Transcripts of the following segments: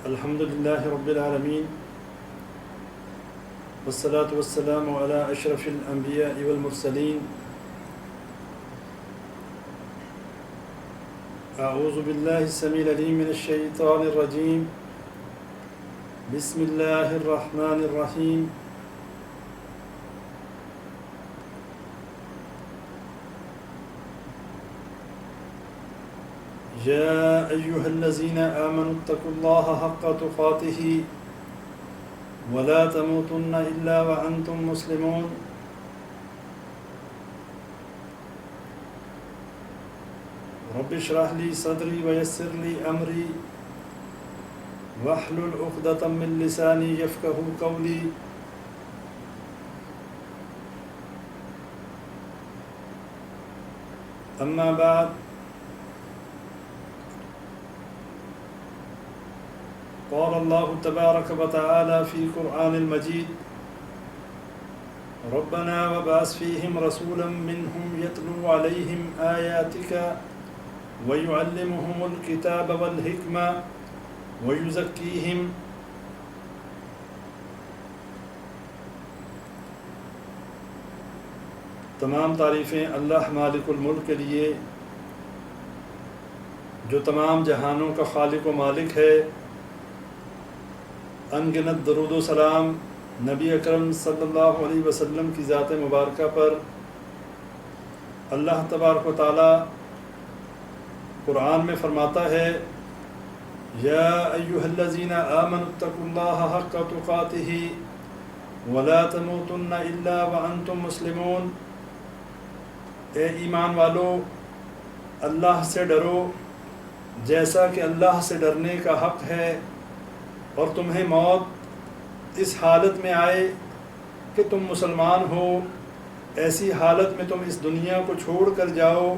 الحمد للہ رب العالمین والصلاة والسلام علی اشرف الانبیاء والمرسلین اعوذ باللہ السمیع العلیم من الشیطان الرجیم بسم اللہ الرحمن الرحیم یا ایہا الذین آمنوا اتقوا اللہ حق تقاته ولا تموتن الا وانتم مسلمون رب اشرح لی صدری ویسر لی امری واحلل عقدۃ من لسانی یفقہوا قولی اما بعد قال اللہ تبارک وتعالی فی القرآن المجید ربنا وبعث فیہم رسولا منہم یتلو علیہم آیاتک ویعلمہم الکتاب والحکمہ ویزکیہم تمام تعریفیں اللہ مالک الملک کے لیے جو تمام جہانوں کا خالق و مالک ہے۔ ان گنت درود و سلام نبی اکرم صلی اللہ علیہ وسلم کی ذات مبارکہ پر۔ اللہ تبارک و تعالی قرآن میں فرماتا ہے یا ایہا الذین آمنوا اتقوا اللہ حق تقاتہ ولا تموتن الا وانتم مسلمون، اے ایمان والو اللہ سے ڈرو جیسا کہ اللہ سے ڈرنے کا حق ہے، اور تمہیں موت اس حالت میں آئے کہ تم مسلمان ہو۔ ایسی حالت میں تم اس دنیا کو چھوڑ کر جاؤ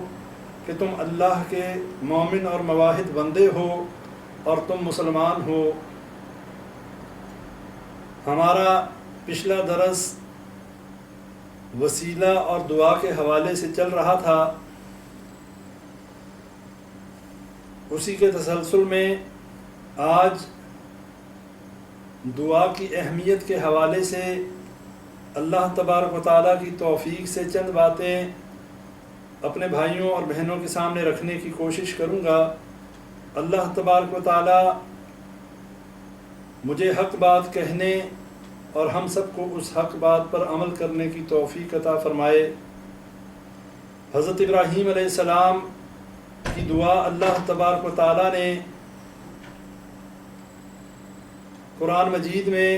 کہ تم اللہ کے مومن اور موحد بندے ہو اور تم مسلمان ہو۔ ہمارا پچھلا درس وسیلہ اور دعا کے حوالے سے چل رہا تھا۔ اسی کے تسلسل میں آج دعا کی اہمیت کے حوالے سے اللہ تبارک و تعالیٰ کی توفیق سے چند باتیں اپنے بھائیوں اور بہنوں کے سامنے رکھنے کی کوشش کروں گا۔ اللہ تبارک و تعالیٰ مجھے حق بات کہنے اور ہم سب کو اس حق بات پر عمل کرنے کی توفیق عطا فرمائے۔ حضرت ابراہیم علیہ السلام کی دعا اللہ تبارک و تعالیٰ نے قرآن مجید میں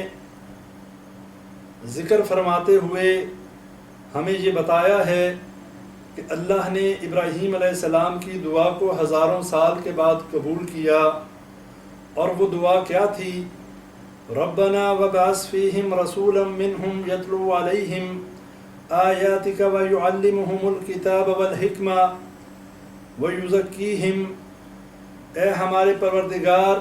ذکر فرماتے ہوئے ہمیں یہ بتایا ہے کہ اللہ نے ابراہیم علیہ السلام کی دعا کو ہزاروں سال کے بعد قبول کیا، اور وہ دعا کیا تھی؟ ربنا وبعث فیہم رسولا منہم یتلو علیہم آیاتک ویعلمہم الکتاب والحکمہ ویزکیہم، اے ہمارے پروردگار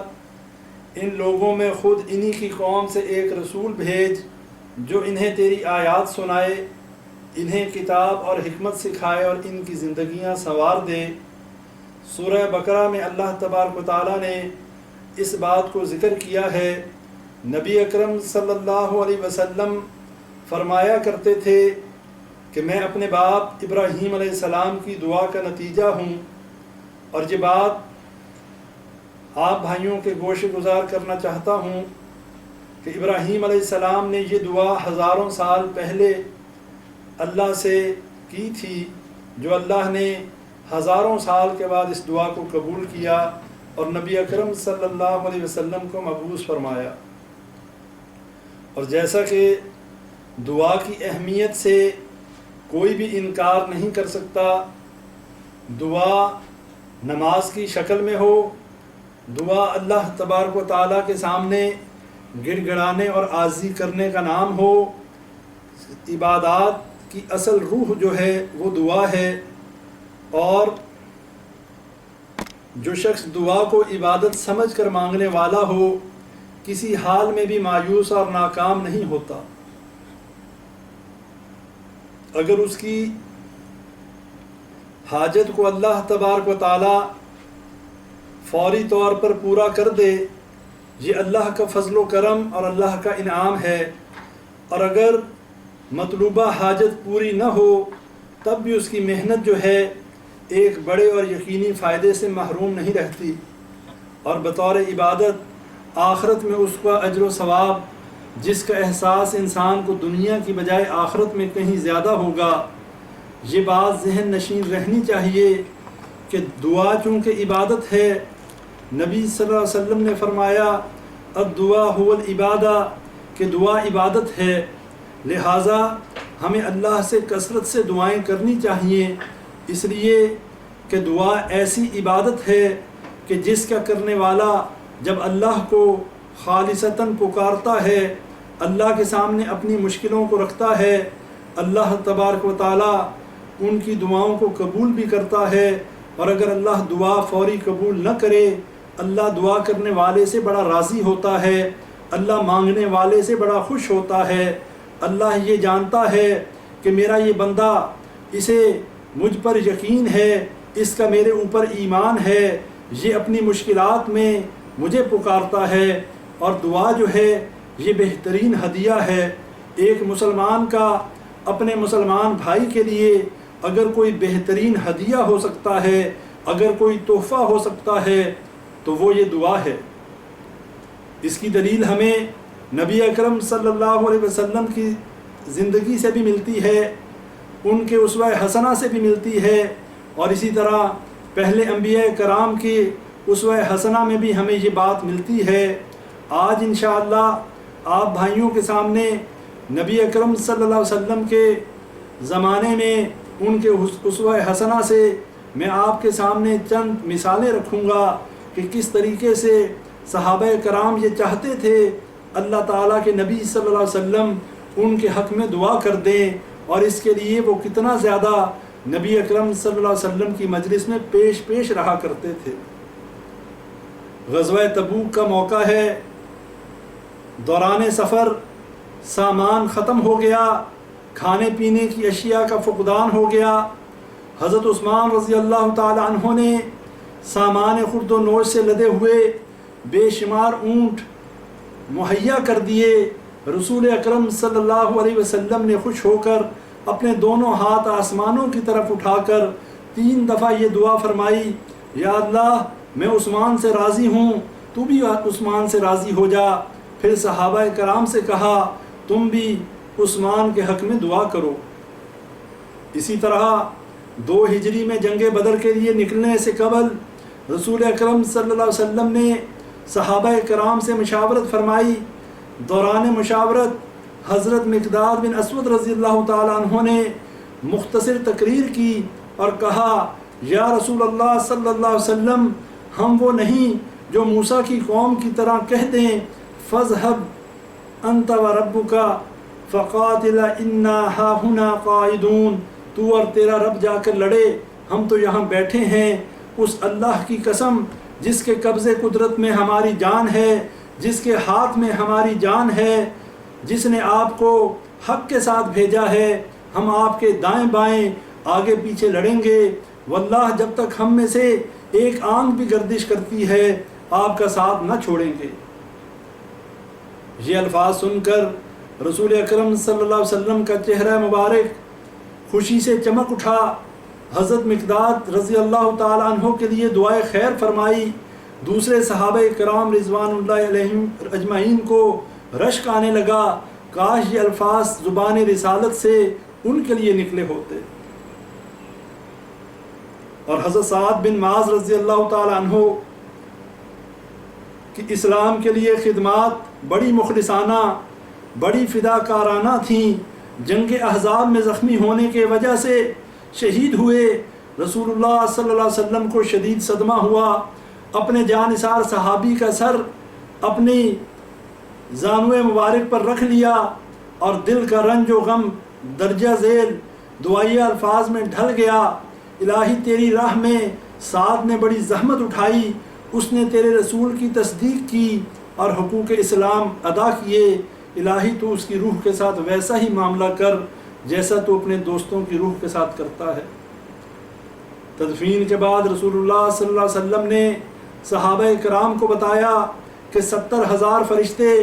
ان لوگوں میں خود انہی کی قوم سے ایک رسول بھیج جو انہیں تیری آیات سنائے، انہیں کتاب اور حکمت سکھائے اور ان کی زندگیاں سنوار دے۔ سورہ بقرہ میں اللہ تبارک و تعالیٰ نے اس بات کو ذکر کیا ہے۔ نبی اکرم صلی اللہ علیہ وسلم فرمایا کرتے تھے کہ میں اپنے باپ ابراہیم علیہ السلام کی دعا کا نتیجہ ہوں، اور یہ بات آپ بھائیوں کے گوش گزار کرنا چاہتا ہوں کہ ابراہیم علیہ السلام نے یہ دعا ہزاروں سال پہلے اللہ سے کی تھی، جو اللہ نے ہزاروں سال کے بعد اس دعا کو قبول کیا اور نبی اکرم صلی اللہ علیہ وسلم کو مبعوث فرمایا۔ اور جیسا کہ دعا کی اہمیت سے کوئی بھی انکار نہیں کر سکتا، دعا نماز کی شکل میں ہو، دعا اللہ تبارک و تعالیٰ کے سامنے گڑ گڑانے اور عاجزی کرنے کا نام ہو، عبادات کی اصل روح جو ہے وہ دعا ہے، اور جو شخص دعا کو عبادت سمجھ کر مانگنے والا ہو کسی حال میں بھی مایوس اور ناکام نہیں ہوتا۔ اگر اس کی حاجت کو اللہ تبارک و تعالیٰ فوری طور پر پورا کر دے یہ اللہ کا فضل و کرم اور اللہ کا انعام ہے، اور اگر مطلوبہ حاجت پوری نہ ہو تب بھی اس کی محنت جو ہے ایک بڑے اور یقینی فائدے سے محروم نہیں رہتی، اور بطور عبادت آخرت میں اس کا اجر و ثواب جس کا احساس انسان کو دنیا کی بجائے آخرت میں کہیں زیادہ ہوگا۔ یہ بات ذہن نشین رہنی چاہیے کہ دعا چونکہ عبادت ہے، نبی صلی اللہ علیہ وسلم نے فرمایا الدعا هو العبادہ، کہ دعا عبادت ہے، لہٰذا ہمیں اللہ سے کثرت سے دعائیں کرنی چاہیے، اس لیے کہ دعا ایسی عبادت ہے کہ جس کا کرنے والا جب اللہ کو خالصتاً پکارتا ہے، اللہ کے سامنے اپنی مشکلوں کو رکھتا ہے، اللہ تبارک و تعالیٰ ان کی دعاؤں کو قبول بھی کرتا ہے، اور اگر اللہ دعا فوری قبول نہ کرے، اللہ دعا کرنے والے سے بڑا راضی ہوتا ہے، اللہ مانگنے والے سے بڑا خوش ہوتا ہے۔ اللہ یہ جانتا ہے کہ میرا یہ بندہ اسے مجھ پر یقین ہے، اس کا میرے اوپر ایمان ہے، یہ اپنی مشکلات میں مجھے پکارتا ہے، اور دعا جو ہے یہ بہترین ہدیہ ہے۔ ایک مسلمان کا اپنے مسلمان بھائی کے لیے اگر کوئی بہترین ہدیہ ہو سکتا ہے، اگر کوئی تحفہ ہو سکتا ہے تو وہ یہ دعا ہے۔ اس کی دلیل ہمیں نبی اکرم صلی اللہ علیہ وسلم کی زندگی سے بھی ملتی ہے، ان کے اسوہ حسنہ سے بھی ملتی ہے، اور اسی طرح پہلے انبیاء کرام کی اسوہ حسنہ میں بھی ہمیں یہ بات ملتی ہے۔ آج انشاءاللہ آپ بھائیوں کے سامنے نبی اکرم صلی اللہ علیہ وسلم کے زمانے میں ان کے اسوہ حسنہ سے میں آپ کے سامنے چند مثالیں رکھوں گا کہ کس طریقے سے صحابہ کرام یہ چاہتے تھے اللہ تعالیٰ کے نبی صلی اللہ علیہ وسلم ان کے حق میں دعا کر دیں، اور اس کے لیے وہ کتنا زیادہ نبی اکرم صلی اللہ علیہ وسلم کی مجلس میں پیش رہا کرتے تھے۔ غزوہ تبوک کا موقع ہے، دوران سفر سامان ختم ہو گیا، کھانے پینے کی اشیاء کا فقدان ہو گیا۔ حضرت عثمان رضی اللہ تعالی عنہ نے سامان خرد و نوش سے لدے ہوئے بے شمار اونٹ مہیا کر دیے۔ رسول اکرم صلی اللہ علیہ وسلم نے خوش ہو کر اپنے دونوں ہاتھ آسمانوں کی طرف اٹھا کر 3 دفعہ یہ دعا فرمائی، یا اللہ میں عثمان سے راضی ہوں، تو بھی عثمان سے راضی ہو جا۔ پھر صحابہ کرام سے کہا تم بھی عثمان کے حق میں دعا کرو۔ اسی طرح 2 ہجری میں جنگ بدر کے لیے نکلنے سے قبل رسول اکرم صلی اللہ علیہ وسلم نے صحابہ کرام سے مشاورت فرمائی۔ دوران مشاورت حضرت مقداد بن اسود رضی اللہ تعالیٰ عنہ نے مختصر تقریر کی اور کہا یا رسول اللہ صلی اللہ علیہ وسلم، ہم وہ نہیں جو موسیٰ کی قوم کی طرح کہہ دیں فَاذْهَبْ أَنْتَ وَرَبُّكَ فَقَاتِلَ إِنَّا هَاهُنَا قَاعِدُونَ، تو اور تیرا رب جا کر لڑے، ہم تو یہاں بیٹھے ہیں۔ اس اللہ کی قسم جس کے قبضے قدرت میں ہماری جان ہے، جس کے ہاتھ میں ہماری جان ہے، جس نے آپ کو حق کے ساتھ بھیجا ہے، ہم آپ کے دائیں بائیں آگے پیچھے لڑیں گے، واللہ جب تک ہم میں سے ایک آنکھ بھی گردش کرتی ہے آپ کا ساتھ نہ چھوڑیں گے۔ یہ الفاظ سن کر رسول اکرم صلی اللہ علیہ وسلم کا چہرہ مبارک خوشی سے چمک اٹھا۔ حضرت مقداد رضی اللہ تعالیٰ عنہ کے لیے دعائے خیر فرمائی۔ دوسرے صحابہ کرام رضوان اللہ علیہم اجمعین کو رشک آنے لگا، کاش یہ الفاظ زبان رسالت سے ان کے لیے نکلے ہوتے۔ اور حضرت سعد بن معاذ رضی اللہ تعالیٰ عنہ کی اسلام کے لیے خدمات بڑی مخلصانہ، بڑی فداکارانہ تھیں۔ جنگ احزاب میں زخمی ہونے کے وجہ سے شہید ہوئے۔ رسول اللہ صلی اللہ علیہ وسلم کو شدید صدمہ ہوا، اپنے جانثار صحابی کا سر اپنی زانوِ مبارک پر رکھ لیا اور دل کا رنج و غم درجہ ذیل دعائیہ الفاظ میں ڈھل گیا۔ الہی تیری راہ میں سعد نے بڑی زحمت اٹھائی، اس نے تیرے رسول کی تصدیق کی اور حقوق اسلام ادا کیے۔ الہی تو اس کی روح کے ساتھ ویسا ہی معاملہ کر جیسا تو اپنے دوستوں کی روح کے ساتھ کرتا ہے۔ تدفین کے بعد رسول اللہ صلی اللہ علیہ وسلم نے صحابہ کرام کو بتایا کہ 70,000 فرشتے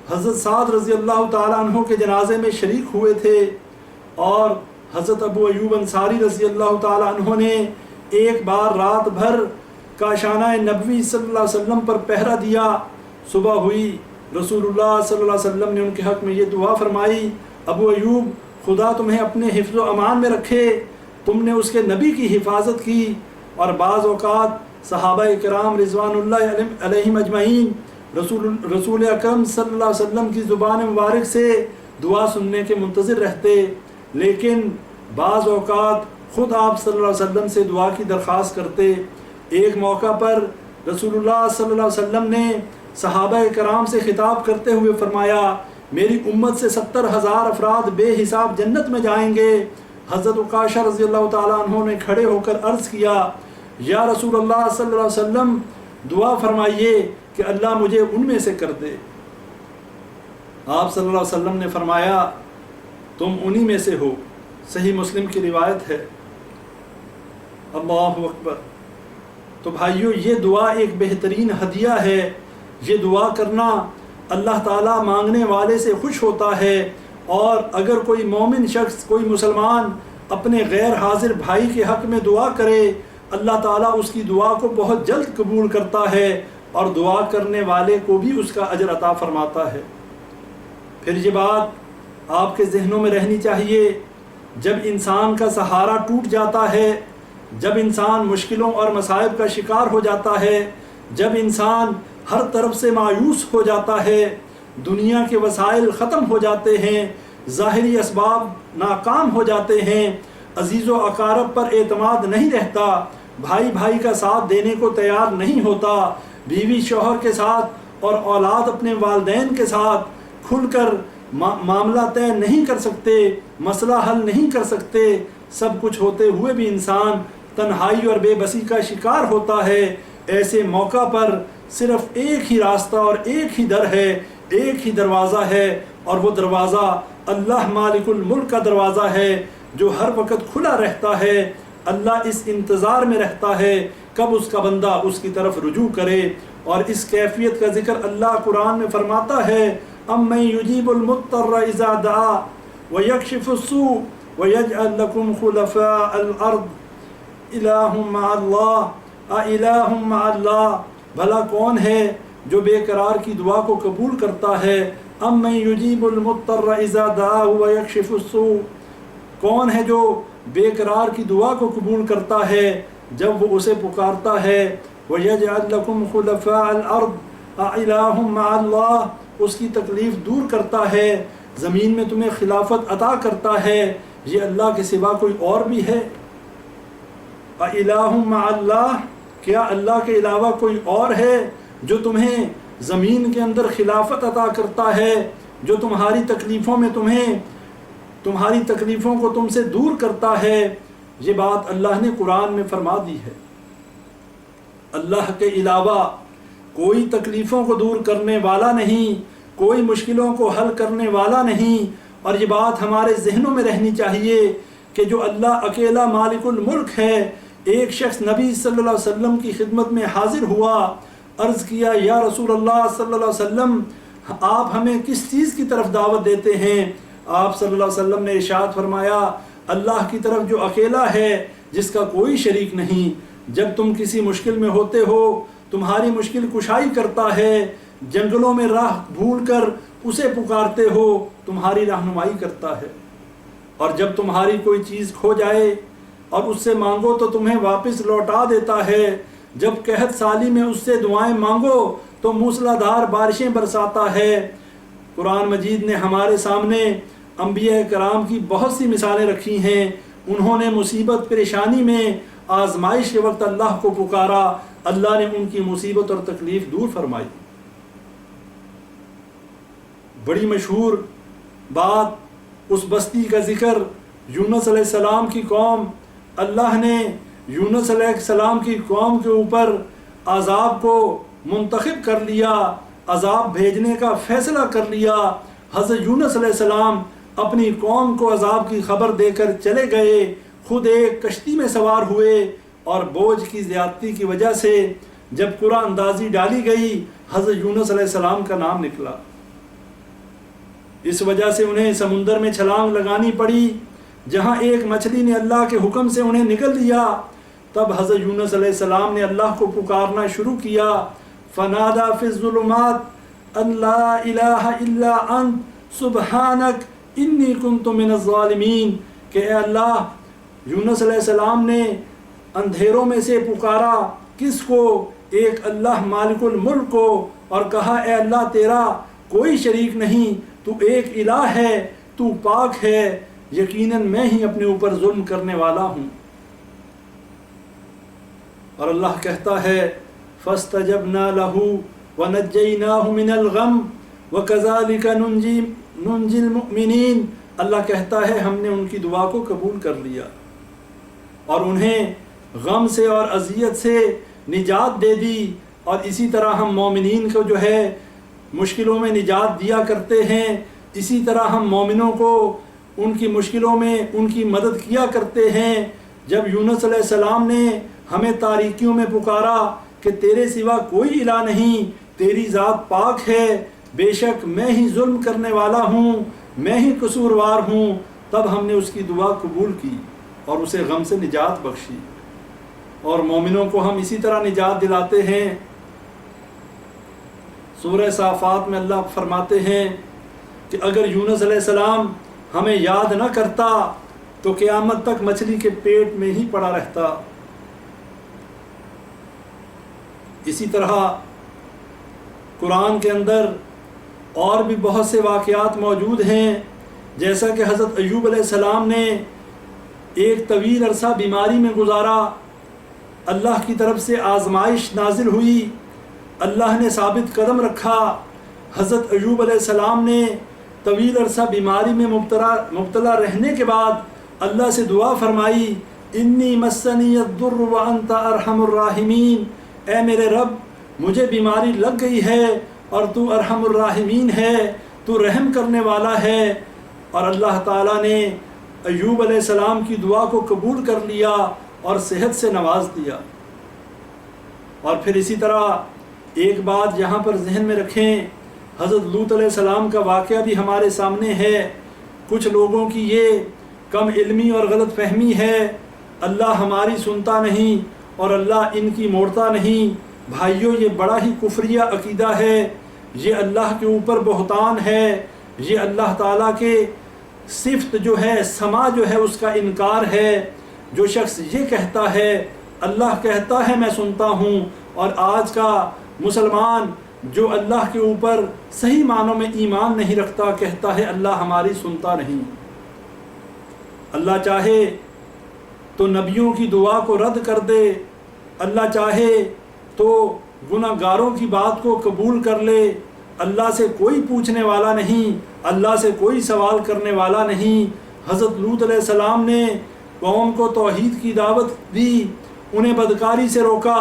حضرت سعد رضی اللہ تعالیٰ عنہ کے جنازے میں شریک ہوئے تھے، اور حضرت ابو ایوب انصاری رضی اللہ تعالیٰ عنہ نے ایک بار رات بھر کاشانہ نبوی صلی اللہ علیہ وسلم پر پہرا دیا۔ صبح ہوئی، رسول اللہ صلی اللہ علیہ وسلم نے ان کے حق میں یہ دعا فرمائی، ابو ایوب خدا تمہیں اپنے حفظ و امان میں رکھے، تم نے اس کے نبی کی حفاظت کی۔ اور بعض اوقات صحابہ کرام رضوان اللہ علیہم اجمعین رسول اکرم صلی اللہ علیہ وسلم کی زبان مبارک سے دعا سننے کے منتظر رہتے، لیکن بعض اوقات خود آپ صلی اللہ علیہ وسلم سے دعا کی درخواست کرتے۔ ایک موقع پر رسول اللہ صلی اللہ علیہ وسلم نے صحابہ کرام سے خطاب کرتے ہوئے فرمایا، میری امت سے 70,000 افراد بے حساب جنت میں جائیں گے۔ حضرت عکاشہ رضی اللہ تعالیٰ عنہ نے کھڑے ہو کر عرض کیا، یا رسول اللہ صلی اللہ علیہ وسلم دعا فرمائیے کہ اللہ مجھے ان میں سے کر دے۔ آپ صلی اللہ علیہ وسلم نے فرمایا، تم انہی میں سے ہو۔ صحیح مسلم کی روایت ہے۔ اللہ اکبر۔ تو بھائیو، یہ دعا ایک بہترین ہدیہ ہے۔ یہ دعا کرنا اللہ تعالیٰ مانگنے والے سے خوش ہوتا ہے، اور اگر کوئی مومن شخص، کوئی مسلمان اپنے غیر حاضر بھائی کے حق میں دعا کرے، اللہ تعالیٰ اس کی دعا کو بہت جلد قبول کرتا ہے، اور دعا کرنے والے کو بھی اس کا اجر عطا فرماتا ہے۔ پھر یہ بات آپ کے ذہنوں میں رہنی چاہیے، جب انسان کا سہارا ٹوٹ جاتا ہے، جب انسان مشکلوں اور مصائب کا شکار ہو جاتا ہے، جب انسان ہر طرف سے مایوس ہو جاتا ہے، دنیا کے وسائل ختم ہو جاتے ہیں، ظاہری اسباب ناکام ہو جاتے ہیں، عزیز و اقارب پر اعتماد نہیں رہتا، بھائی بھائی کا ساتھ دینے کو تیار نہیں ہوتا، بیوی شوہر کے ساتھ اور اولاد اپنے والدین کے ساتھ کھل کر معاملہ طے نہیں کر سکتے، مسئلہ حل نہیں کر سکتے، سب کچھ ہوتے ہوئے بھی انسان تنہائی اور بے بسی کا شکار ہوتا ہے۔ ایسے موقع پر صرف ایک ہی راستہ اور ایک ہی در ہے، ایک ہی دروازہ ہے، اور وہ دروازہ اللہ مالک الملک کا دروازہ ہے جو ہر وقت کھلا رہتا ہے۔ اللہ اس انتظار میں رہتا ہے کب اس کا بندہ اس کی طرف رجوع کرے، اور اس کیفیت کا ذکر اللہ قرآن میں فرماتا ہے، اَمَّن يُجِيبُ الْمُضْطَرَّ إِذَا دَعَا وَيَكْشِفُ السُّوءَ وَيَجْعَلْ لَكُمْ خُلَفَاءَ الْأَرْضِ إِلَٰهٌ مَّعَ اللَّهِ أَإِلَٰهٌ مَّعَ اللَّهِ، بھلا کون ہے جو بے قرار کی دعا کو قبول کرتا ہے؟ اَمَّن يُجِيبُ الْمُضْطَرَّ إِذَا دَعَاهُ وَيَكْشِفُ السُّوءَ، کون ہے جو بے قرار کی دعا کو قبول کرتا ہے جب وہ اسے پکارتا ہے؟ وَيَجْعَلْ لَكُمْ خُلَفَاءَ الْأَرْضِ أَإِلَٰهٌ مَّعَ اللَّهِ، اس کی تکلیف دور کرتا ہے، زمین میں تمہیں خلافت عطا کرتا ہے، یہ اللہ کے سوا کوئی اور بھی ہے؟ أَإِلَٰهٌ مَّعَ اللَّهِ، کیا اللہ کے علاوہ کوئی اور ہے جو تمہیں زمین کے اندر خلافت عطا کرتا ہے، جو تمہاری تکلیفوں کو تم سے دور کرتا ہے؟ یہ بات اللہ نے قرآن میں فرما دی ہے۔ اللہ کے علاوہ کوئی تکلیفوں کو دور کرنے والا نہیں، کوئی مشکلوں کو حل کرنے والا نہیں، اور یہ بات ہمارے ذہنوں میں رہنی چاہیے کہ جو اللہ اکیلا مالک الملک ہے۔ ایک شخص نبی صلی اللہ علیہ وسلم کی خدمت میں حاضر ہوا، عرض کیا، یا رسول اللہ صلی اللہ علیہ وسلم، آپ ہمیں کس چیز کی طرف دعوت دیتے ہیں؟ آپ صلی اللہ علیہ وسلم نے ارشاد فرمایا، اللہ کی طرف جو اکیلا ہے، جس کا کوئی شریک نہیں۔ جب تم کسی مشکل میں ہوتے ہو، تمہاری مشکل کشائی کرتا ہے، جنگلوں میں راہ بھول کر اسے پکارتے ہو، تمہاری رہنمائی کرتا ہے، اور جب تمہاری کوئی چیز کھو جائے اور اس سے مانگو تو تمہیں واپس لوٹا دیتا ہے، جب قحط سالی میں اس سے دعائیں مانگو تو موسلادھار بارشیں برساتا ہے۔ قرآن مجید نے ہمارے سامنے انبیاء کرام کی بہت سی مثالیں رکھی ہیں، انہوں نے مصیبت پریشانی میں آزمائش کے وقت اللہ کو پکارا، اللہ نے ان کی مصیبت اور تکلیف دور فرمائی۔ بڑی مشہور بات اس بستی کا ذکر، یونس علیہ السلام کی قوم، اللہ نے یونس علیہ السلام کی قوم کے اوپر عذاب کو منتخب کر لیا، عذاب بھیجنے کا فیصلہ کر لیا۔ حضرت یونس علیہ السلام اپنی قوم کو عذاب کی خبر دے کر چلے گئے، خود ایک کشتی میں سوار ہوئے، اور بوجھ کی زیادتی کی وجہ سے جب قرآن اندازی ڈالی گئی حضرت یونس علیہ السلام کا نام نکلا، اس وجہ سے انہیں سمندر میں چھلانگ لگانی پڑی، جہاں ایک مچھلی نے اللہ کے حکم سے انہیں نگل دیا۔ تب حضرت یونس علیہ السلام نے اللہ کو پکارنا شروع کیا، فنادا فی الظلمات ان لا الہ الا انت سبحانک انی کنت من الظالمین، کہ اے اللہ، یونس علیہ السلام نے اندھیروں میں سے پکارا کس کو؟ ایک اللہ مالک الملک کو، اور کہا اے اللہ تیرا کوئی شریک نہیں، تو ایک الہ ہے، تو پاک ہے، یقیناً میں ہی اپنے اوپر ظلم کرنے والا ہوں۔ اور اللہ کہتا ہے فَاسْتَجَبْنَا لَهُ وَنَجَّيْنَاهُ مِنَ الْغَمِّ وَكَذَلِكَ نُنْجِي الْمُؤْمِنِينَ، اللہ کہتا ہے ہم نے ان کی دعا کو قبول کر لیا اور انہیں غم سے اور اذیت سے نجات دے دی، اور اسی طرح ہم مومنین کو جو ہے مشکلوں میں نجات دیا کرتے ہیں، اسی طرح ہم مومنوں کو ان کی مشکلوں میں ان کی مدد کیا کرتے ہیں۔ جب یونس علیہ السلام نے ہمیں تاریکیوں میں پکارا کہ تیرے سوا کوئی الہ نہیں، تیری ذات پاک ہے، بے شک میں ہی ظلم کرنے والا ہوں، میں ہی قصوروار ہوں، تب ہم نے اس کی دعا قبول کی اور اسے غم سے نجات بخشی۔ اور مومنوں کو ہم اسی طرح نجات دلاتے ہیں۔ سورہ صافات میں اللہ فرماتے ہیں کہ اگر یونس علیہ السلام ہمیں یاد نہ کرتا تو قیامت تک مچھلی کے پیٹ میں ہی پڑا رہتا۔ اسی طرح قرآن کے اندر اور بھی بہت سے واقعات موجود ہیں، جیسا کہ حضرت ایوب علیہ السلام نے ایک طویل عرصہ بیماری میں گزارا، اللہ کی طرف سے آزمائش نازل ہوئی، اللہ نے ثابت قدم رکھا۔ حضرت ایوب علیہ السلام نے طویل عرصہ بیماری میں مبتلا رہنے کے بعد اللہ سے دعا فرمائی، انی مسنی الضر وانت ارحم الراحمین، اے میرے رب مجھے بیماری لگ گئی ہے اور تو ارحم الراحمین ہے، تو رحم کرنے والا ہے۔ اور اللہ تعالیٰ نے ایوب علیہ السلام کی دعا کو قبول کر لیا اور صحت سے نواز دیا۔ اور پھر اسی طرح ایک بات یہاں پر ذہن میں رکھیں، حضرت لوط علیہ السلام کا واقعہ بھی ہمارے سامنے ہے۔ کچھ لوگوں کی یہ کم علمی اور غلط فہمی ہے، اللہ ہماری سنتا نہیں اور اللہ ان کی موڑتا نہیں۔ بھائیوں، یہ بڑا ہی کفریہ عقیدہ ہے، یہ اللہ کے اوپر بہتان ہے، یہ اللہ تعالیٰ کے صفت جو ہے، سما جو ہے، اس کا انکار ہے۔ جو شخص یہ کہتا ہے اللہ کہتا ہے میں سنتا ہوں، اور آج کا مسلمان جو اللہ کے اوپر صحیح معنوں میں ایمان نہیں رکھتا کہتا ہے اللہ ہماری سنتا نہیں۔ اللہ چاہے تو نبیوں کی دعا کو رد کر دے، اللہ چاہے تو گناہ گاروں کی بات کو قبول کر لے، اللہ سے کوئی پوچھنے والا نہیں، اللہ سے کوئی سوال کرنے والا نہیں۔ حضرت لوط علیہ السلام نے قوم کو توحید کی دعوت دی، انہیں بدکاری سے روکا،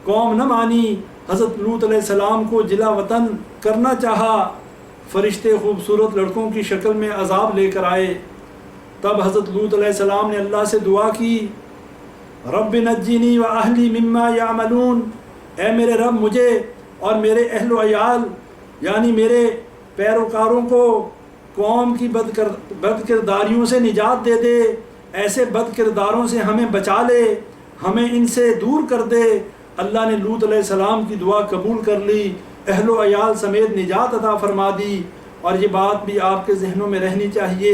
قوم نہ مانی۔ حضرت لوط علیہ السلام کو جلا وطن کرنا چاہا، فرشتے خوبصورت لڑکوں کی شکل میں عذاب لے کر آئے۔ تب حضرت لوط علیہ السلام نے اللہ سے دعا کی، رب نجنی و اہلی مما یعملون، اے میرے رب مجھے اور میرے اہل و عیال یعنی میرے پیروکاروں کو قوم کی بد کرداریوں سے نجات دے دے، ایسے بد کرداروں سے ہمیں بچا لے، ہمیں ان سے دور کر دے۔ اللہ نے لوط علیہ السلام کی دعا قبول کر لی، اہل و عیال سمیت نجات عطا فرما دی۔ اور یہ بات بھی آپ کے ذہنوں میں رہنی چاہیے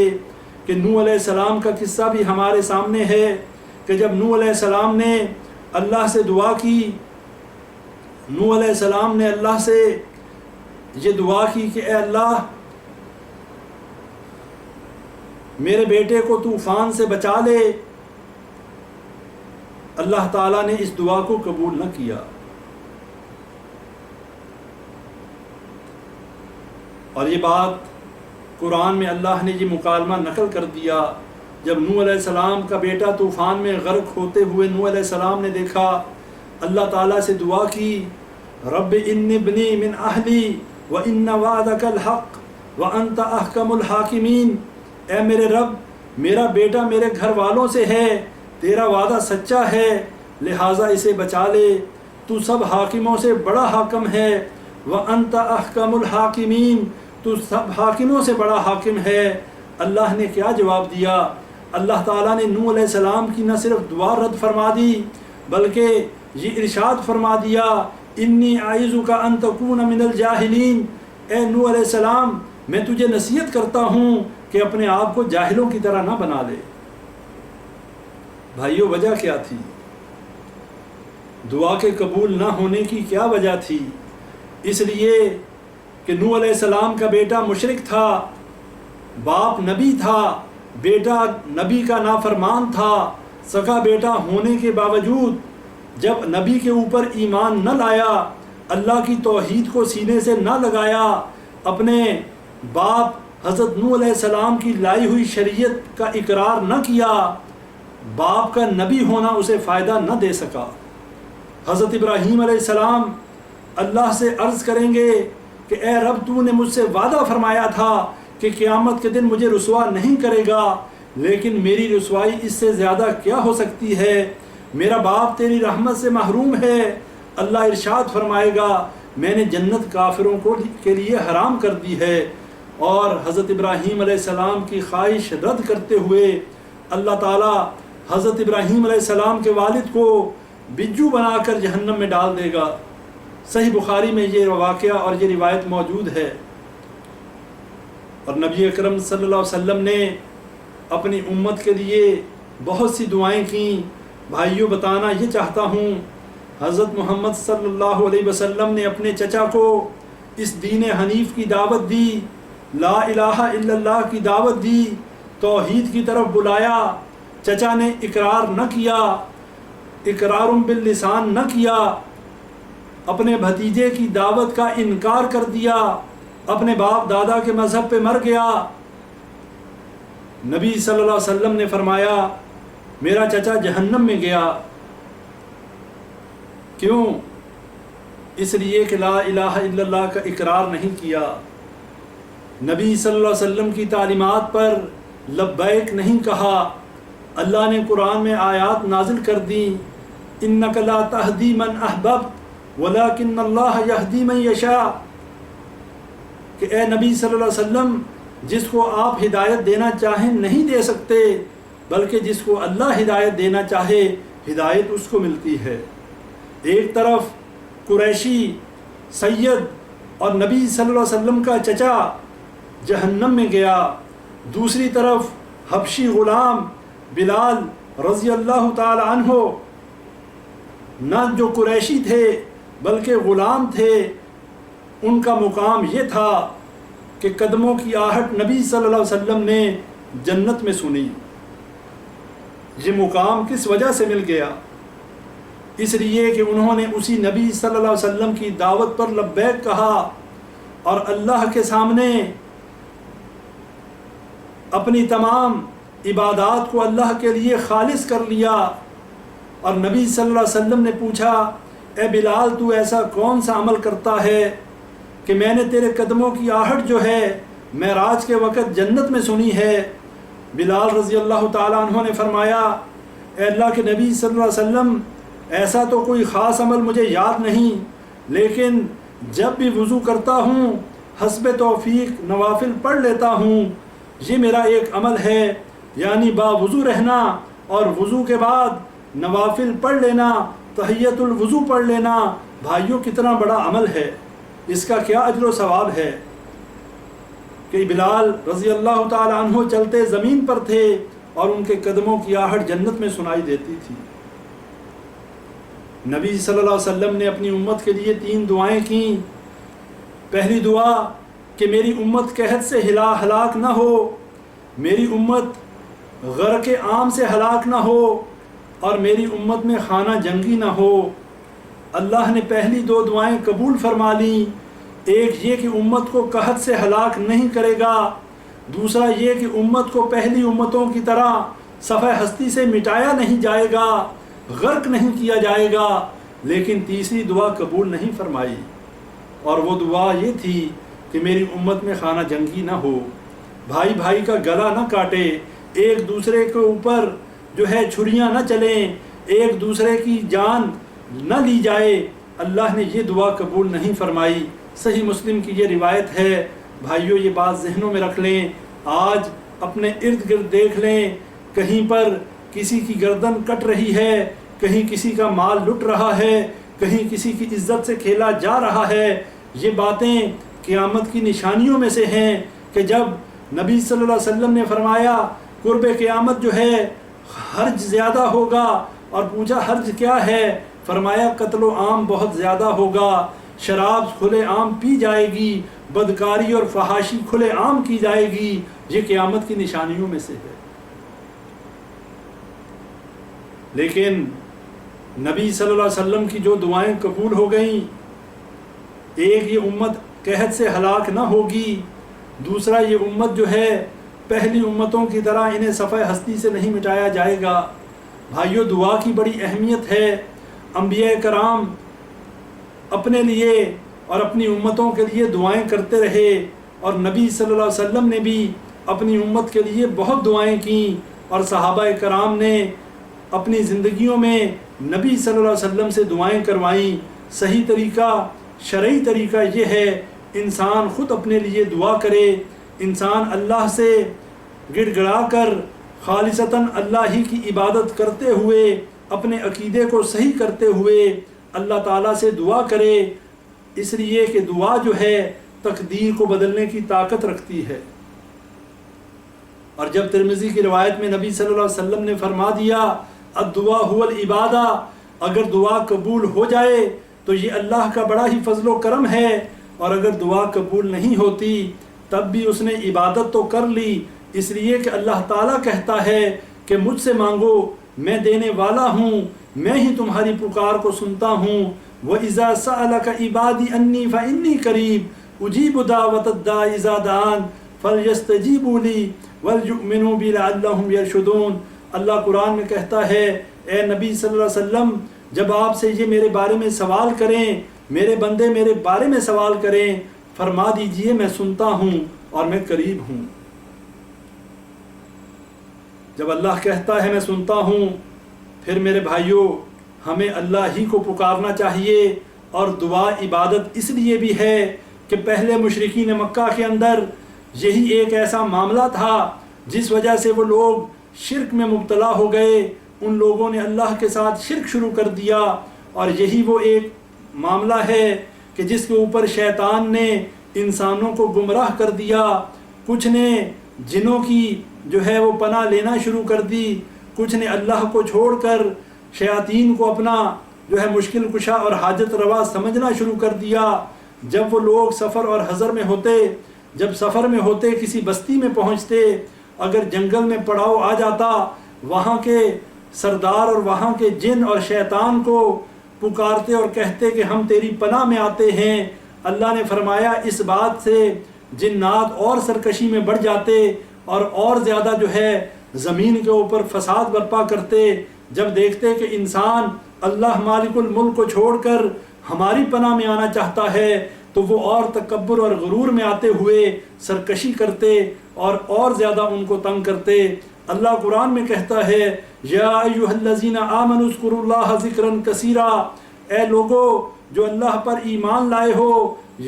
کہ نوح علیہ السلام کا قصہ بھی ہمارے سامنے ہے کہ جب نوح علیہ السلام نے اللہ سے دعا کی، نوح علیہ السلام نے اللہ سے یہ دعا کی کہ اے اللہ میرے بیٹے کو طوفان سے بچا لے، اللہ تعالیٰ نے اس دعا کو قبول نہ کیا۔ اور یہ بات قرآن میں اللہ نے یہ مکالمہ نقل کر دیا، جب نوح علیہ السلام کا بیٹا طوفان میں غرق ہوتے ہوئے نوح علیہ السلام نے دیکھا، اللہ تعالیٰ سے دعا کی، رب ان ابنی من اہلی وان وعدک الحق وانت احکم الحاکمین، اے میرے رب میرا بیٹا میرے گھر والوں سے ہے، تیرا وعدہ سچا ہے، لہٰذا اسے بچا لے۔ تو سب حاکموں سے بڑا حاکم ہے، وَأَنْتَ أَحْكَمُ الْحَاكِمِينَ، تو سب حاکموں سے بڑا حاکم ہے۔ اللہ نے کیا جواب دیا؟ اللہ تعالیٰ نے نوح علیہ السلام کی نہ صرف دعا رد فرما دی بلکہ یہ ارشاد فرما دیا، انی اعیذک ان تکون من الجاہلین، اے نوح علیہ السلام میں تجھے نصیحت کرتا ہوں کہ اپنے آپ کو جاہلوں کی طرح نہ بنا لے۔ بھائیو، وجہ کیا تھی؟ دعا کے قبول نہ ہونے کی کیا وجہ تھی؟ اس لیے کہ نوح علیہ السلام کا بیٹا مشرک تھا، باپ نبی تھا، بیٹا نبی کا نافرمان تھا، سگا بیٹا ہونے کے باوجود جب نبی کے اوپر ایمان نہ لایا، اللہ کی توحید کو سینے سے نہ لگایا، اپنے باپ حضرت نوح علیہ السلام کی لائی ہوئی شریعت کا اقرار نہ کیا، باپ کا نبی ہونا اسے فائدہ نہ دے سکا۔ حضرت ابراہیم علیہ السلام اللہ سے عرض کریں گے کہ اے رب، تو نے مجھ سے وعدہ فرمایا تھا کہ قیامت کے دن مجھے رسوا نہیں کرے گا، لیکن میری رسوائی اس سے زیادہ کیا ہو سکتی ہے؟ میرا باپ تیری رحمت سے محروم ہے۔ اللہ ارشاد فرمائے گا، میں نے جنت کافروں کے لیے حرام کر دی ہے۔ اور حضرت ابراہیم علیہ السلام کی خواہش رد کرتے ہوئے اللہ تعالیٰ حضرت ابراہیم علیہ السلام کے والد کو بجو بنا کر جہنم میں ڈال دے گا۔ صحیح بخاری میں یہ واقعہ اور یہ روایت موجود ہے۔ اور نبی اکرم صلی اللہ علیہ وسلم نے اپنی امت کے لیے بہت سی دعائیں کیں۔ بھائیوں، بتانا یہ چاہتا ہوں، حضرت محمد صلی اللہ علیہ وسلم نے اپنے چچا کو اس دین حنیف کی دعوت دی، لا الہ الا اللہ کی دعوت دی، توحید کی طرف بلایا۔ چچا نے اقرار نہ کیا، اقرار باللسان نہ کیا، اپنے بھتیجے کی دعوت کا انکار کر دیا، اپنے باپ دادا کے مذہب پہ مر گیا۔ نبی صلی اللہ علیہ وسلم نے فرمایا، میرا چچا جہنم میں گیا۔ کیوں؟ اس لیے کہ لا الہ الا اللہ کا اقرار نہیں کیا، نبی صلی اللہ علیہ وسلم کی تعلیمات پر لبیک نہیں کہا۔ اللہ نے قرآن میں آیات نازل کر دیں، انک لا تہدی من احببت ولکن اللہ یہدی من یشاء، کہ اے نبی صلی اللہ علیہ وسلم، جس کو آپ ہدایت دینا چاہیں نہیں دے سکتے، بلکہ جس کو اللہ ہدایت دینا چاہے ہدایت اس کو ملتی ہے۔ ایک طرف قریشی سید اور نبی صلی اللہ علیہ وسلم کا چچا جہنم میں گیا، دوسری طرف حبشی غلام بلال رضی اللہ تعالی عنہ، نہ جو قریشی تھے بلکہ غلام تھے، ان کا مقام یہ تھا کہ قدموں کی آہٹ نبی صلی اللہ علیہ وسلم نے جنت میں سنی۔ یہ مقام کس وجہ سے مل گیا؟ اس لیے کہ انہوں نے اسی نبی صلی اللہ علیہ وسلم کی دعوت پر لبیک کہا اور اللہ کے سامنے اپنی تمام عبادات کو اللہ کے لیے خالص کر لیا۔ اور نبی صلی اللہ علیہ وسلم نے پوچھا، اے بلال، تو ایسا کون سا عمل کرتا ہے کہ میں نے تیرے قدموں کی آہٹ جو ہے معراج کے وقت جنت میں سنی ہے؟ بلال رضی اللہ تعالیٰ عنہ نے فرمایا، اے اللہ کے نبی صلی اللہ علیہ وسلم، ایسا تو کوئی خاص عمل مجھے یاد نہیں، لیکن جب بھی وضو کرتا ہوں حسب توفیق نوافل پڑھ لیتا ہوں۔ یہ میرا ایک عمل ہے، یعنی با وضو رہنا اور وضو کے بعد نوافل پڑھ لینا، تحیت الوضو پڑھ لینا۔ بھائیوں، کتنا بڑا عمل ہے، اس کا کیا اجر و ثواب ہے کہ بلال رضی اللہ تعالی عنہ چلتے زمین پر تھے اور ان کے قدموں کی آہٹ جنت میں سنائی دیتی تھی۔ نبی صلی اللہ علیہ وسلم نے اپنی امت کے لیے 3 دعائیں کیں۔ پہلی دعا کہ میری امت قحط سے ہلاک نہ ہو، میری امت غرق عام سے ہلاک نہ ہو، اور میری امت میں خانہ جنگی نہ ہو۔ اللہ نے پہلی 2 دعائیں قبول فرما لیں، ایک یہ کہ امت کو قحط سے ہلاک نہیں کرے گا، دوسرا یہ کہ امت کو پہلی امتوں کی طرح صفحہ ہستی سے مٹایا نہیں جائے گا، غرق نہیں کیا جائے گا۔ لیکن تیسری دعا قبول نہیں فرمائی، اور وہ دعا یہ تھی کہ میری امت میں خانہ جنگی نہ ہو، بھائی بھائی کا گلا نہ کاٹے، ایک دوسرے کے اوپر جو ہے چھریاں نہ چلیں، ایک دوسرے کی جان نہ لی جائے، اللہ نے یہ دعا قبول نہیں فرمائی۔ صحیح مسلم کی یہ روایت ہے۔ بھائیوں یہ بات ذہنوں میں رکھ لیں، آج اپنے ارد گرد دیکھ لیں، کہیں پر کسی کی گردن کٹ رہی ہے، کہیں کسی کا مال لٹ رہا ہے، کہیں کسی کی عزت سے کھیلا جا رہا ہے۔ یہ باتیں قیامت کی نشانیوں میں سے ہیں کہ جب نبی صلی اللہ علیہ وسلم نے فرمایا قرب قیامت جو ہے حرج زیادہ ہوگا، اور پوچھا حرج کیا ہے؟ فرمایا قتل و عام بہت زیادہ ہوگا، شراب کھلے عام پی جائے گی، بدکاری اور فحاشی کھلے عام کی جائے گی۔ یہ قیامت کی نشانیوں میں سے ہے۔ لیکن نبی صلی اللہ علیہ وسلم کی جو دعائیں قبول ہو گئیں، ایک یہ امت قحط سے ہلاک نہ ہوگی، دوسرا یہ امت جو ہے پہلی امتوں کی طرح انہیں صفحہ ہستی سے نہیں مٹایا جائے گا۔ بھائیو دعا کی بڑی اہمیت ہے۔ انبیاء کرام اپنے لیے اور اپنی امتوں کے لیے دعائیں کرتے رہے، اور نبی صلی اللہ علیہ وسلم نے بھی اپنی امت کے لیے بہت دعائیں کیں، اور صحابہ کرام نے اپنی زندگیوں میں نبی صلی اللہ علیہ وسلم سے دعائیں کروائیں۔ صحیح طریقہ، شرعی طریقہ یہ ہے انسان خود اپنے لیے دعا کرے، انسان اللہ سے گڑ گڑا کر خالصتاً اللہ ہی کی عبادت کرتے ہوئے، اپنے عقیدے کو صحیح کرتے ہوئے اللہ تعالیٰ سے دعا کرے، اس لیے کہ دعا جو ہے تقدیر کو بدلنے کی طاقت رکھتی ہے۔ اور جب ترمذی کی روایت میں نبی صلی اللہ علیہ وسلم نے فرما دیا الدعاء هو العبادہ، اگر دعا قبول ہو جائے تو یہ اللہ کا بڑا ہی فضل و کرم ہے، اور اگر دعا قبول نہیں ہوتی تب بھی اس نے عبادت تو کر لی، اس لیے کہ اللہ تعالیٰ کہتا ہے کہ مجھ سے مانگو میں دینے والا ہوں، میں ہی تمہاری پکار کو سنتا ہوں۔ وَإِذَا سَأَلَكَ عِبَادِي أَنِّي فَإِنِّي قَرِيبٌ أُجِيبُ دَعْوَةَ الدَّاعِ إِذَا دَعَانِ فَلْيَسْتَجِيبُوا لِي وَلْيُؤْمِنُوا بِي لَعَلَّهُمْ يَرْشُدُونَ۔ اللہ قرآن میں کہتا ہے اے نبی صلی اللہ علیہ وسلم، جب آپ سے یہ میرے بارے میں سوال کریں، میرے بندے میرے بارے میں سوال کریں، فرما دیجئے میں سنتا ہوں اور میں قریب ہوں۔ جب اللہ کہتا ہے میں سنتا ہوں، پھر میرے بھائیوں ہمیں اللہ ہی کو پکارنا چاہیے۔ اور دعا عبادت اس لیے بھی ہے کہ پہلے مشرکین مکہ کے اندر یہی ایک ایسا معاملہ تھا جس وجہ سے وہ لوگ شرک میں مبتلا ہو گئے، ان لوگوں نے اللہ کے ساتھ شرک شروع کر دیا، اور یہی وہ ایک معاملہ ہے کہ جس کے اوپر شیطان نے انسانوں کو گمراہ کر دیا۔ کچھ نے جنوں کی جو ہے وہ پناہ لینا شروع کر دی، کچھ نے اللہ کو چھوڑ کر شیاطین کو اپنا جو ہے مشکل کشا اور حاجت روا سمجھنا شروع کر دیا۔ جب وہ لوگ سفر اور حضر میں ہوتے، جب سفر میں ہوتے کسی بستی میں پہنچتے، اگر جنگل میں پڑاؤ آ جاتا، وہاں کے سردار اور وہاں کے جن اور شیطان کو پکارتے اور کہتے کہ ہم تیری پناہ میں آتے ہیں۔ اللہ نے فرمایا اس بات سے جنات اور سرکشی میں بڑھ جاتے اور زیادہ جو ہے زمین کے اوپر فساد برپا کرتے، جب دیکھتے کہ انسان اللہ مالک الملک کو چھوڑ کر ہماری پناہ میں آنا چاہتا ہے تو وہ اور تکبر اور غرور میں آتے ہوئے سرکشی کرتے اور زیادہ ان کو تنگ کرتے۔ اللہ قرآن میں کہتا ہے یا ایھا الذین آمنوا اذکروا اللہ ذکرا کثیرا، اے لوگو جو اللہ پر ایمان لائے ہو،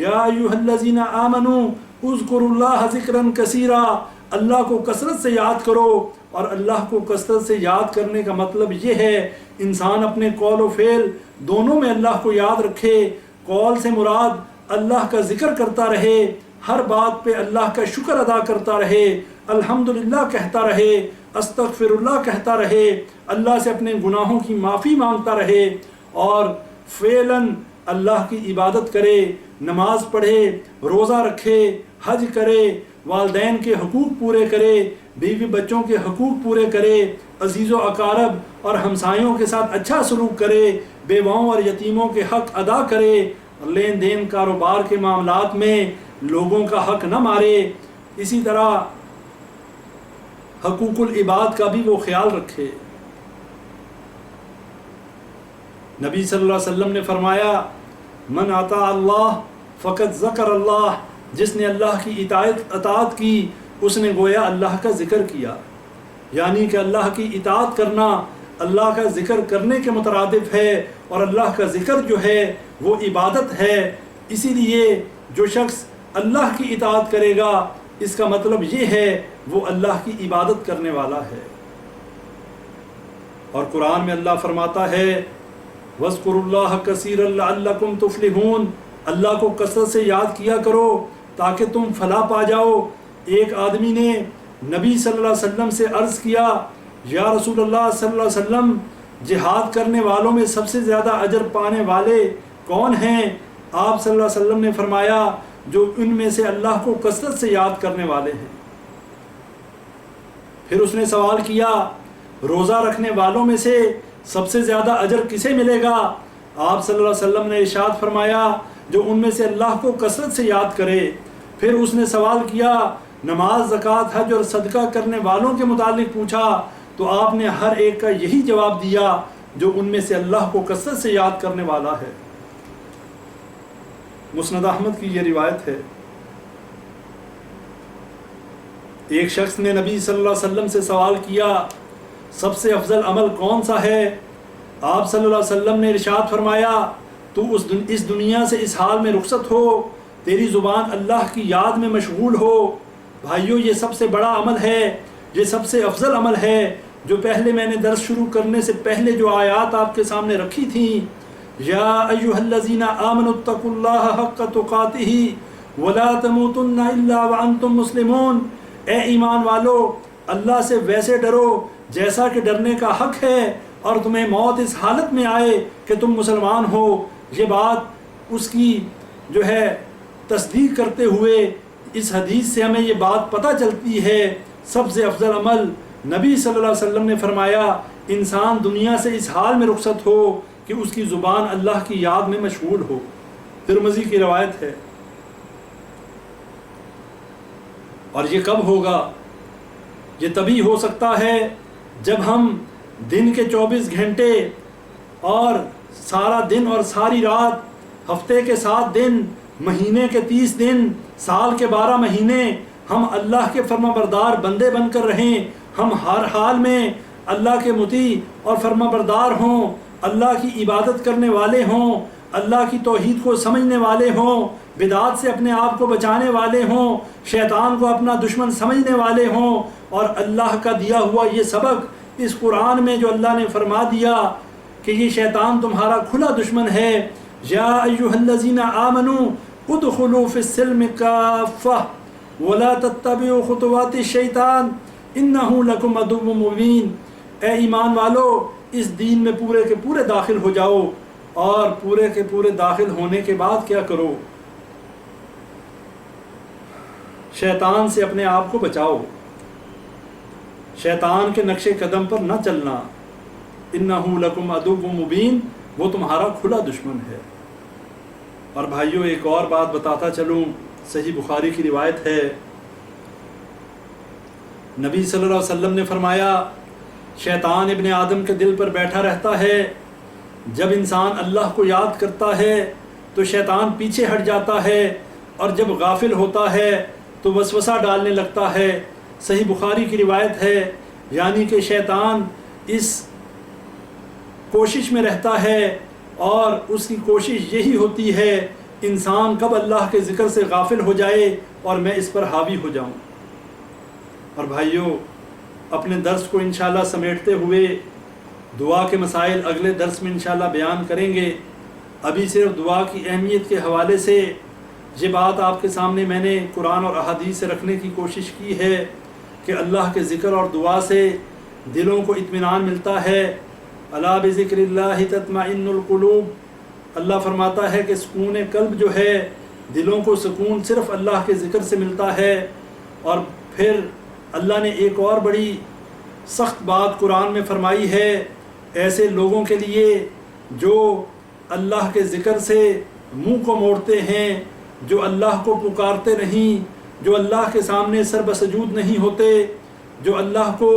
یا ایھا الذین آمنوا اذکروا اللہ ذکرا کثیرا، اللہ کو کثرت سے یاد کرو۔ اور اللہ کو کثرت سے یاد کرنے کا مطلب یہ ہے انسان اپنے قول و فعل دونوں میں اللہ کو یاد رکھے۔ قول سے مراد اللہ کا ذکر کرتا رہے، ہر بات پہ اللہ کا شکر ادا کرتا رہے، الحمدللہ کہتا رہے، استغفر اللہ کہتا رہے، اللہ سے اپنے گناہوں کی معافی مانگتا رہے، اور فعلاً اللہ کی عبادت کرے، نماز پڑھے، روزہ رکھے، حج کرے، والدین کے حقوق پورے کرے، بیوی بچوں کے حقوق پورے کرے، عزیز و اقارب اور ہمسایوں کے ساتھ اچھا سلوک کرے، بیواؤں اور یتیموں کے حق ادا کرے، لین دین کاروبار کے معاملات میں لوگوں کا حق نہ مارے، اسی طرح حقوق العباد کا بھی وہ خیال رکھے۔ نبی صلی اللہ علیہ وسلم نے فرمایا من اطاع اللہ فقد ذکر اللہ، جس نے اللہ کی اطاعت کی اس نے گویا اللہ کا ذکر کیا، یعنی کہ اللہ کی اطاعت کرنا، اللہ کا ذکر کرنے کے مترادف ہے، اور اللہ کا ذکر جو ہے وہ عبادت ہے۔ اسی لیے جو شخص اللہ کی اطاعت کرے گا اس کا مطلب یہ ہے وہ اللہ کی عبادت کرنے والا ہے۔ اور قرآن میں اللہ فرماتا ہے وَاذْكُرُوا اللَّهَ كَثِيرًا لَعَلَّكُمْ تُفْلِحُونَ، اللہ کو کثرت سے یاد کیا کرو تاکہ تم فلاح پا جاؤ۔ ایک آدمی نے نبی صلی اللہ علیہ وسلم سے عرض کیا یا رسول اللہ صلی اللہ علیہ وسلم، جہاد کرنے والوں میں سب سے زیادہ اجر پانے والے کون ہیں؟ آپ صلی اللہ علیہ وسلم نے فرمایا جو ان میں سے اللہ کو کثرت سے یاد کرنے والے ہیں۔ پھر اس نے سوال کیا روزہ رکھنے والوں میں سے سب سے زیادہ اجر کسے ملے گا؟ آپ صلی اللہ علیہ وسلم نے ارشاد فرمایا جو ان میں سے اللہ کو کثرت سے یاد کرے۔ پھر اس نے سوال کیا نماز، زکوٰۃ، حج اور صدقہ کرنے والوں کے متعلق پوچھا تو آپ نے ہر ایک کا یہی جواب دیا جو ان میں سے اللہ کو کثرت سے یاد کرنے والا ہے۔ مسند احمد کی یہ روایت ہے۔ ایک شخص نے نبی صلی اللہ علیہ وسلم سے سوال کیا سب سے افضل عمل کون سا ہے؟ آپ صلی اللہ علیہ وسلم نے ارشاد فرمایا تو اس دنیا سے اس حال میں رخصت ہو تیری زبان اللہ کی یاد میں مشغول ہو۔ بھائیو یہ سب سے بڑا عمل ہے، یہ سب سے افضل عمل ہے۔ جو پہلے میں نے درس شروع کرنے سے پہلے جو آیات آپ کے سامنے رکھی تھیں، یا ایھا الذین آمنوا اتقوا اللہ حق تقاتہ ولا تموتن الا وانتم مسلمون، اے ایمان والو اللہ سے ویسے ڈرو جیسا کہ ڈرنے کا حق ہے، اور تمہیں موت اس حالت میں آئے کہ تم مسلمان ہو۔ یہ بات اس کی جو ہے تصدیق کرتے ہوئے اس حدیث سے ہمیں یہ بات پتہ چلتی ہے سب سے افضل عمل نبی صلی اللہ علیہ وسلم نے فرمایا انسان دنیا سے اس حال میں رخصت ہو کہ اس کی زبان اللہ کی یاد میں مشغول ہو۔ ترمذی کی روایت ہے۔ اور یہ کب ہوگا؟ یہ تبھی ہو سکتا ہے جب ہم دن کے 24 گھنٹے اور سارا دن اور ساری رات، ہفتے کے 7 دن، مہینے کے 30 دن، سال کے 12 مہینے ہم اللہ کے فرما بردار بندے بن کر رہیں، ہم ہر حال میں اللہ کے مطیع اور فرما بردار ہوں، اللہ کی عبادت کرنے والے ہوں، اللہ کی توحید کو سمجھنے والے ہوں، بدعات سے اپنے آپ کو بچانے والے ہوں، شیطان کو اپنا دشمن سمجھنے والے ہوں، اور اللہ کا دیا ہوا یہ سبق اس قرآن میں جو اللہ نے فرما دیا کہ یہ شیطان تمہارا کھلا دشمن ہے۔ یا ایھا الذین آمنوا ادخلوا فی السلم کافہ ولا تتبعوا خطوات الشیطان انہ لکم عدو مبین، اے ایمان والو اس دین میں پورے کے پورے داخل ہو جاؤ، اور پورے کے پورے داخل ہونے کے بعد کیا کرو؟ شیطان سے اپنے آپ کو بچاؤ، شیطان کے نقش قدم پر نہ چلنا، انہ لکم عدو مبین، وہ تمہارا کھلا دشمن ہے۔ اور بھائیوں ایک اور بات بتاتا چلوں، صحیح بخاری کی روایت ہے، نبی صلی اللہ علیہ وسلم نے فرمایا شیطان ابن آدم کے دل پر بیٹھا رہتا ہے، جب انسان اللہ کو یاد کرتا ہے تو شیطان پیچھے ہٹ جاتا ہے، اور جب غافل ہوتا ہے تو وسوسہ ڈالنے لگتا ہے۔ صحیح بخاری کی روایت ہے، یعنی کہ شیطان اس کوشش میں رہتا ہے، اور اس کی کوشش یہی ہوتی ہے انسان کب اللہ کے ذکر سے غافل ہو جائے اور میں اس پر حاوی ہو جاؤں۔ اور بھائیوں اپنے درس کو انشاءاللہ سمیٹتے ہوئے دعا کے مسائل اگلے درس میں انشاءاللہ بیان کریں گے۔ ابھی صرف دعا کی اہمیت کے حوالے سے یہ بات آپ کے سامنے میں نے قرآن اور احادیث سے رکھنے کی کوشش کی ہے کہ اللہ کے ذکر اور دعا سے دلوں کو اطمینان ملتا ہے۔ الا بذکر اللہ تطمئن القلوب، اللہ فرماتا ہے کہ سکون قلب جو ہے، دلوں کو سکون صرف اللہ کے ذکر سے ملتا ہے۔ اور پھر اللہ نے ایک اور بڑی سخت بات قرآن میں فرمائی ہے ایسے لوگوں کے لیے جو اللہ کے ذکر سے منہ کو موڑتے ہیں، جو اللہ کو پکارتے نہیں، جو اللہ کے سامنے سر بسجود نہیں ہوتے، جو اللہ کو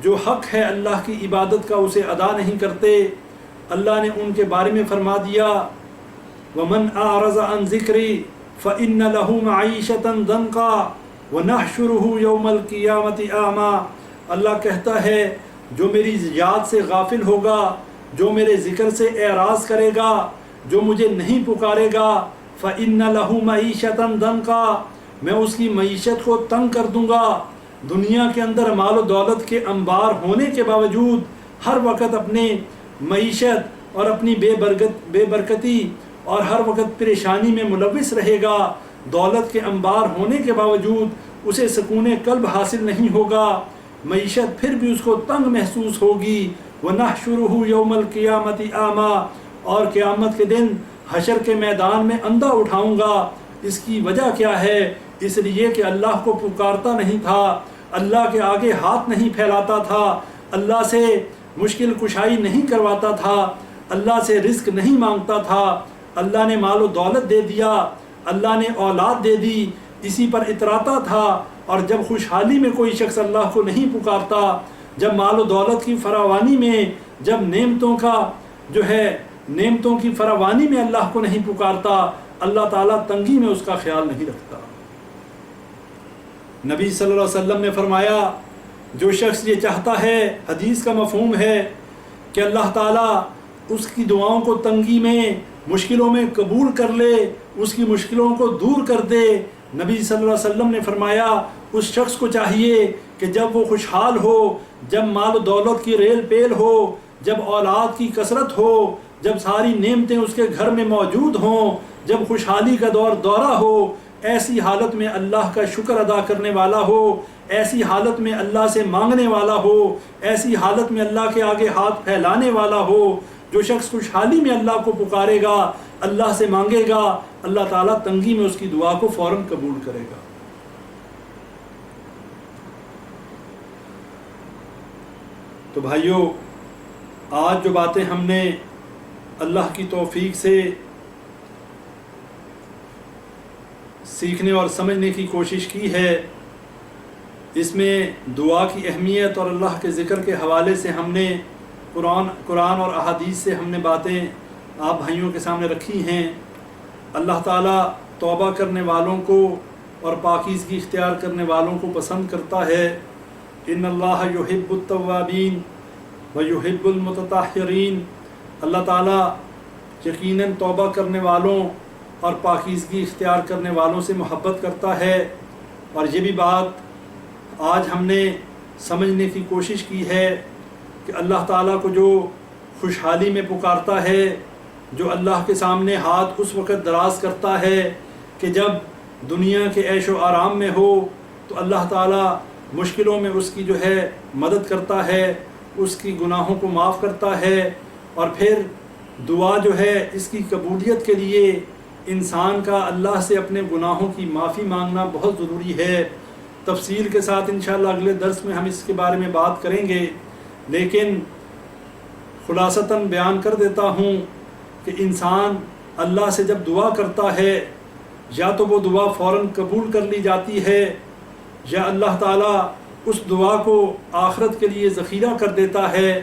جو حق ہے اللہ کی عبادت کا اسے ادا نہیں کرتے۔ اللہ نے ان کے بارے میں فرما دیا وَمَنْ أَعْرَضَ عَنْ ذِكْرِي فَإِنَّ لَهُ مَعِيشَةً ضَنْكًا وَنَحْشُرُهُ يَوْمَ الْقِيَامَةِ أَعْمَى، اللہ کہتا ہے جو میری یاد سے غافل ہوگا، جو میرے ذکر سے اعراض کرے گا، جو مجھے نہیں پکارے گا، فَإِنَّ لَهُ مَعِيشَةً ضَنْكًا، میں اس کی معیشت کو تنگ کر دوں گا۔ دنیا کے اندر مال و دولت کے انبار ہونے کے باوجود ہر وقت اپنے معیشت اور اپنی بے برکتی اور ہر وقت پریشانی میں ملوث رہے گا۔ دولت کے انبار ہونے کے باوجود اسے سکون قلب حاصل نہیں ہوگا، معیشت پھر بھی اس کو تنگ محسوس ہوگی۔ وَنَحْشُرُهُ يَوْمَ الْقِيَامَةِ أَعْمَىٰ، اور قیامت کے دن حشر کے میدان میں اندھا اٹھاؤں گا۔ اس کی وجہ کیا ہے؟ اس لیے کہ اللہ کو پکارتا نہیں تھا، اللہ کے آگے ہاتھ نہیں پھیلاتا تھا، اللہ سے مشکل کشائی نہیں کرواتا تھا، اللہ سے رزق نہیں مانگتا تھا۔ اللہ نے مال و دولت دے دیا، اللہ نے اولاد دے دی، اسی پر اتراتا تھا۔ اور جب خوشحالی میں کوئی شخص اللہ کو نہیں پکارتا، جب مال و دولت کی فراوانی میں، جب نعمتوں کی فراوانی میں اللہ کو نہیں پکارتا، اللہ تعالیٰ تنگی میں اس کا خیال نہیں رکھتا۔ نبی صلی اللہ علیہ وسلم نے فرمایا، جو شخص یہ چاہتا ہے، حدیث کا مفہوم ہے کہ اللہ تعالیٰ اس کی دعاؤں کو تنگی میں، مشکلوں میں قبول کر لے، اس کی مشکلوں کو دور کر دے، نبی صلی اللہ علیہ وسلم نے فرمایا اس شخص کو چاہیے کہ جب وہ خوشحال ہو، جب مال و دولت کی ریل پیل ہو، جب اولاد کی کثرت ہو، جب ساری نعمتیں اس کے گھر میں موجود ہوں، جب خوشحالی کا دورہ ہو، ایسی حالت میں اللہ کا شکر ادا کرنے والا ہو، ایسی حالت میں اللہ سے مانگنے والا ہو، ایسی حالت میں اللہ کے آگے ہاتھ پھیلانے والا ہو۔ جو شخص خوشحالی میں اللہ کو پکارے گا، اللہ سے مانگے گا، اللہ تعالیٰ تنگی میں اس کی دعا کو فوراً قبول کرے گا۔ تو بھائیو، آج جو باتیں ہم نے اللہ کی توفیق سے سیکھنے اور سمجھنے کی کوشش کی ہے، اس میں دعا کی اہمیت اور اللہ کے ذکر کے حوالے سے ہم نے قرآن اور احادیث سے ہم نے باتیں آپ بھائیوں کے سامنے رکھی ہیں۔ اللہ تعالیٰ توبہ کرنے والوں کو اور پاکیزگی اختیار کرنے والوں کو پسند کرتا ہے۔ ان اللہ یحب التوابین ویحب المتطہرین، اللہ تعالیٰ یقیناً توبہ کرنے والوں اور پاکیزگی اختیار کرنے والوں سے محبت کرتا ہے۔ اور یہ بھی بات آج ہم نے سمجھنے کی کوشش کی ہے کہ اللہ تعالیٰ کو جو خوشحالی میں پکارتا ہے، جو اللہ کے سامنے ہاتھ اس وقت دراز کرتا ہے کہ جب دنیا کے عیش و آرام میں ہو، تو اللہ تعالیٰ مشکلوں میں اس کی مدد کرتا ہے، اس کی گناہوں کو معاف کرتا ہے۔ اور پھر دعا اس کی قبولیت کے لیے انسان کا اللہ سے اپنے گناہوں کی معافی مانگنا بہت ضروری ہے۔ تفصیل کے ساتھ انشاءاللہ اگلے درس میں ہم اس کے بارے میں بات کریں گے، لیکن خلاصتاً بیان کر دیتا ہوں کہ انسان اللہ سے جب دعا کرتا ہے، یا تو وہ دعا فوراً قبول کر لی جاتی ہے، یا اللہ تعالیٰ اس دعا کو آخرت کے لیے ذخیرہ کر دیتا ہے،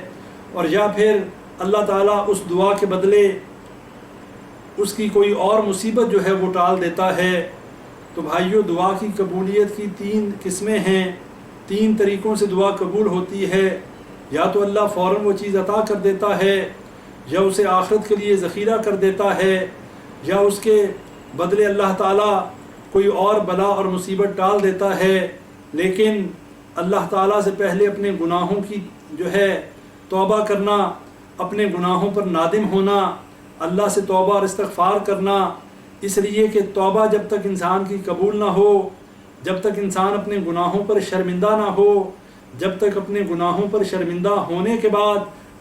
اور یا پھر اللہ تعالیٰ اس دعا کے بدلے اس کی کوئی اور مصیبت وہ ٹال دیتا ہے۔ تو بھائیو، دعا کی قبولیت کی 3 قسمیں ہیں، 3 طریقوں سے دعا قبول ہوتی ہے۔ یا تو اللہ فوراً وہ چیز عطا کر دیتا ہے، یا اسے آخرت کے لیے ذخیرہ کر دیتا ہے، یا اس کے بدلے اللہ تعالیٰ کوئی اور بلا اور مصیبت ٹال دیتا ہے۔ لیکن اللہ تعالیٰ سے پہلے اپنے گناہوں کی توبہ کرنا، اپنے گناہوں پر نادم ہونا، اللہ سے توبہ اور استغفار کرنا، اس لیے کہ توبہ جب تک انسان کی قبول نہ ہو، جب تک انسان اپنے گناہوں پر شرمندہ نہ ہو، جب تک اپنے گناہوں پر شرمندہ ہونے کے بعد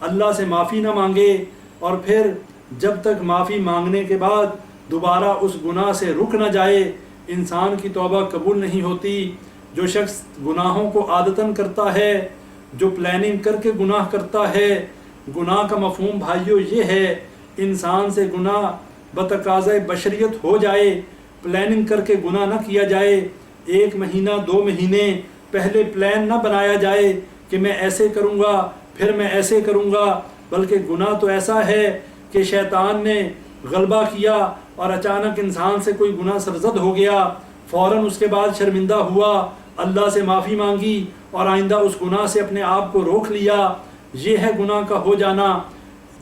اللہ سے معافی نہ مانگے، اور پھر جب تک معافی مانگنے کے بعد دوبارہ اس گناہ سے رک نہ جائے، انسان کی توبہ قبول نہیں ہوتی۔ جو شخص گناہوں کو عادتاً کرتا ہے، جو پلاننگ کر کے گناہ کرتا ہے، گناہ کا مفہوم بھائیو یہ ہے، انسان سے گناہ بتقاضۂ بشریت ہو جائے، پلاننگ کر کے گناہ نہ کیا جائے، 1 مہینہ 2 مہینے پہلے پلان نہ بنایا جائے کہ میں ایسے کروں گا، پھر میں ایسے کروں گا، بلکہ گناہ تو ایسا ہے کہ شیطان نے غلبہ کیا اور اچانک انسان سے کوئی گناہ سرزد ہو گیا، فوراً اس کے بعد شرمندہ ہوا، اللہ سے معافی مانگی اور آئندہ اس گناہ سے اپنے آپ کو روک لیا، یہ ہے گناہ کا ہو جانا۔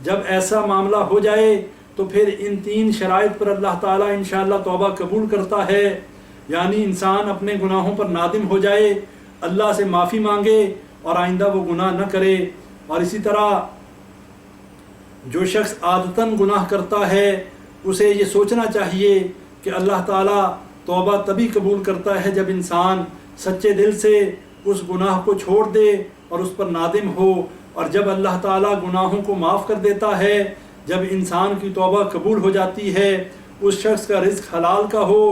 جب ایسا معاملہ ہو جائے تو پھر ان 3 شرائط پر اللہ تعالیٰ انشاءاللہ توبہ قبول کرتا ہے، یعنی انسان اپنے گناہوں پر نادم ہو جائے، اللہ سے معافی مانگے اور آئندہ وہ گناہ نہ کرے۔ اور اسی طرح جو شخص عادتاً گناہ کرتا ہے اسے یہ سوچنا چاہیے کہ اللہ تعالیٰ توبہ تبھی قبول کرتا ہے جب انسان سچے دل سے اس گناہ کو چھوڑ دے اور اس پر نادم ہو، اور جب اللہ تعالیٰ گناہوں کو معاف کر دیتا ہے، جب انسان کی توبہ قبول ہو جاتی ہے، اس شخص کا رزق حلال کا ہو،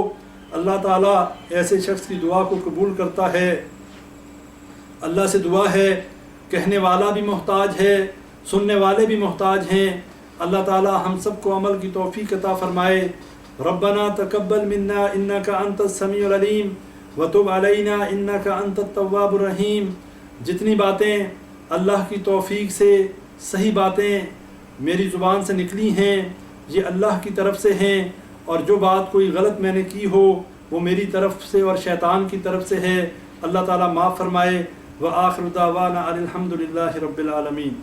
اللہ تعالیٰ ایسے شخص کی دعا کو قبول کرتا ہے۔ اللہ سے دعا ہے، کہنے والا بھی محتاج ہے، سننے والے بھی محتاج ہیں، اللہ تعالیٰ ہم سب کو عمل کی توفیق عطا فرمائے۔ ربنا تقبل منا انک انت السمیع العلیم وتب علینا انک انت التواب الرحیم۔ جتنی باتیں اللہ کی توفیق سے صحیح باتیں میری زبان سے نکلی ہیں یہ اللہ کی طرف سے ہیں، اور جو بات کوئی غلط میں نے کی ہو وہ میری طرف سے اور شیطان کی طرف سے ہے، اللہ تعالیٰ معاف فرمائے۔ وآخر دعوانا ان الحمد للہ رب العالمین۔